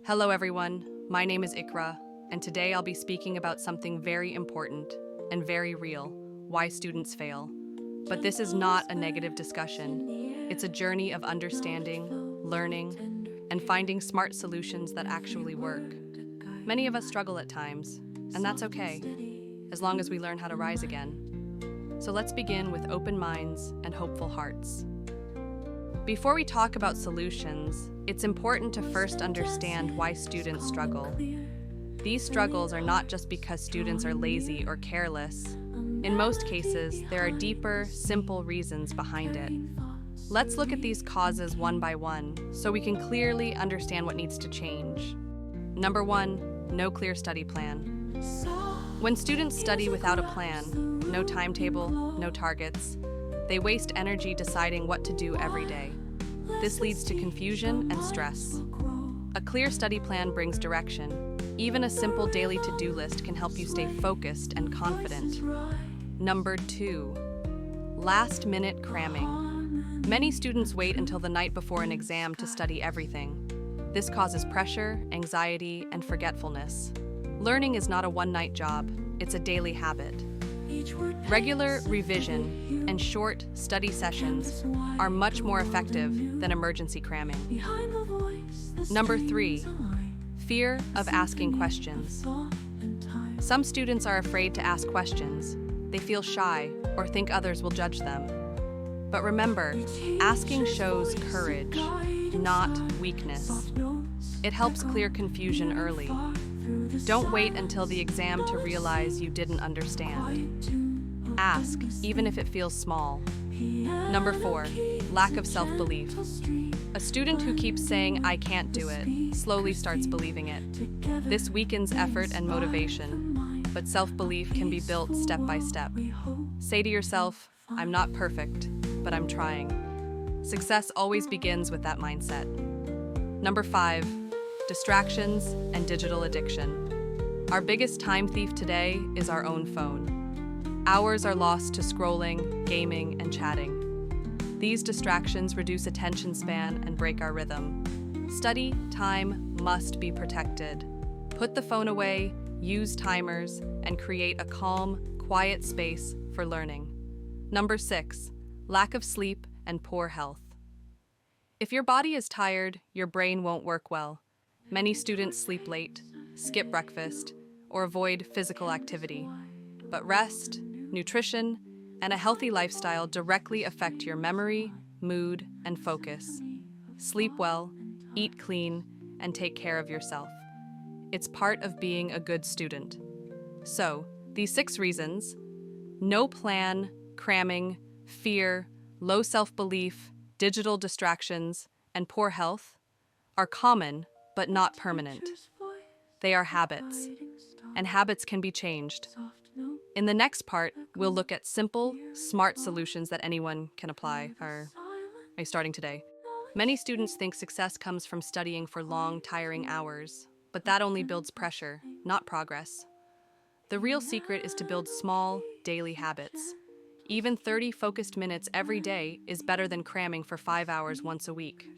Hello everyone, my name is Ikra, and today I'll be speaking about something very important and very real, why students fail. But this is not a negative discussion. It's a journey of understanding, learning, and finding smart solutions that actually work. Many of us struggle at times, and that's okay, as long as we learn how to rise again. So let's begin with open minds and hopeful hearts. Before we talk about solutions, it's important to first understand why students struggle. These struggles are not just because students are lazy or careless. In most cases, there are deeper, simple reasons behind it. Let's look at these causes one by one, so we can clearly understand what needs to change. Number 1, no clear study plan. When students study without a plan, no timetable, no targets, they waste energy deciding what to do every day. This leads to confusion and stress. A clear study plan brings direction. Even a simple daily to-do list can help you stay focused and confident. Number 2, last-minute cramming. Many students wait until the night before an exam to study everything. This causes pressure, anxiety, and forgetfulness. Learning is not a one-night job, it's a daily habit. Regular revision and short study sessions are much more effective than emergency cramming. Number 3, fear of asking questions. Some students are afraid to ask questions. They feel shy or think others will judge them. But remember, asking shows courage, not weakness. It helps clear confusion early. Don't wait until the exam to realize you didn't understand. Ask, even if it feels small. Number 4, lack of self-belief. A student who keeps saying, "I can't do it," slowly starts believing it. This weakens effort and motivation, but self-belief can be built step by step. Say to yourself, "I'm not perfect, but I'm trying." Success always begins with that mindset. Number 5, distractions and digital addiction. Our biggest time thief today is our own phone. Hours are lost to scrolling, gaming, and chatting. These distractions reduce attention span and break our rhythm. Study time must be protected. Put the phone away, use timers, and create a calm, quiet space for learning. Number 6, lack of sleep and poor health. If your body is tired, your brain won't work well. Many students sleep late, skip breakfast, or avoid physical activity. But rest, nutrition, and a healthy lifestyle directly affect your memory, mood, and focus. Sleep well, eat clean, and take care of yourself. It's part of being a good student. So, these 6 reasons, no plan, cramming, fear, low self-belief, digital distractions, and poor health, are common but not permanent. They are habits, and habits can be changed. In the next part, we'll look at simple, smart solutions that anyone can apply, or are you starting today? Many students think success comes from studying for long, tiring hours, but that only builds pressure, not progress. The real secret is to build small, daily habits. Even 30 focused minutes every day is better than cramming for 5 hours once a week.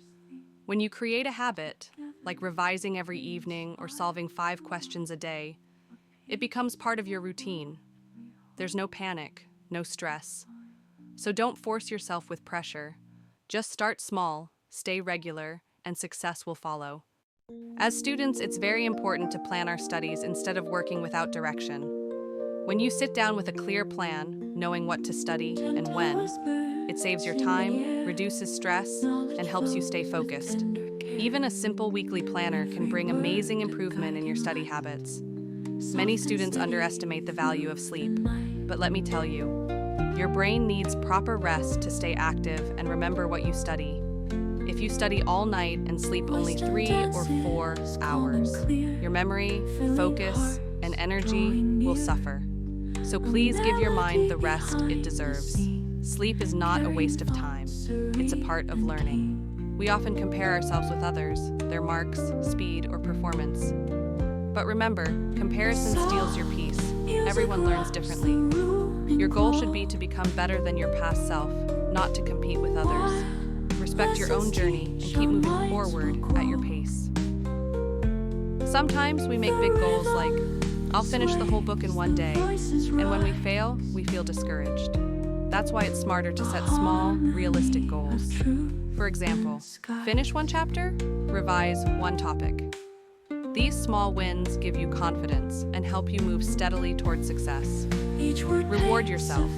When you create a habit, like revising every evening or solving 5 questions a day, it becomes part of your routine. There's no panic, no stress. So don't force yourself with pressure. Just start small, stay regular, and success will follow. As students, it's very important to plan our studies instead of working without direction. When you sit down with a clear plan, knowing what to study and when, it saves your time, reduces stress, and helps you stay focused. Even a simple weekly planner can bring amazing improvement in your study habits. Many students underestimate the value of sleep, but let me tell you, your brain needs proper rest to stay active and remember what you study. If you study all night and sleep only 3 or 4 hours, your memory, focus, and energy will suffer. So please give your mind the rest it deserves. Sleep is not a waste of time. It's a part of learning. We often compare ourselves with others, their marks, speed, or performance. But remember, comparison steals your peace. Everyone learns differently. Your goal should be to become better than your past self, not to compete with others. Respect your own journey and keep moving forward at your pace. Sometimes we make big goals like, I'll finish the whole book in one day, and when we fail, we feel discouraged. That's why it's smarter to set small, realistic goals. For example, finish one chapter, revise one topic. These small wins give you confidence and help you move steadily toward success. Reward yourself.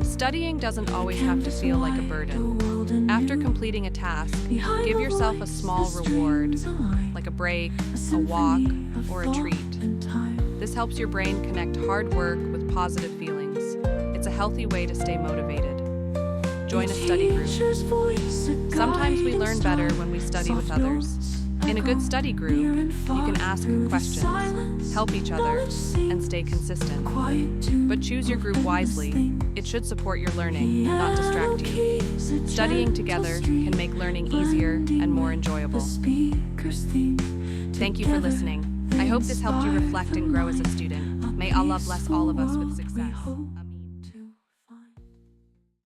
Studying doesn't always have to feel like a burden. After completing a task, give yourself a small reward, like a break, a walk, or a treat. This helps your brain connect hard work with positive feelings. It's a healthy way to stay motivated. Join a study group. Sometimes we learn better when we study with others. In a good study group, you can ask questions, help each other, and stay consistent. But choose your group wisely. It should support your learning, not distract you. Studying together can make learning easier and more enjoyable. Thank you for listening. I hope this helped you reflect and grow as a student. May Allah bless all of us with success.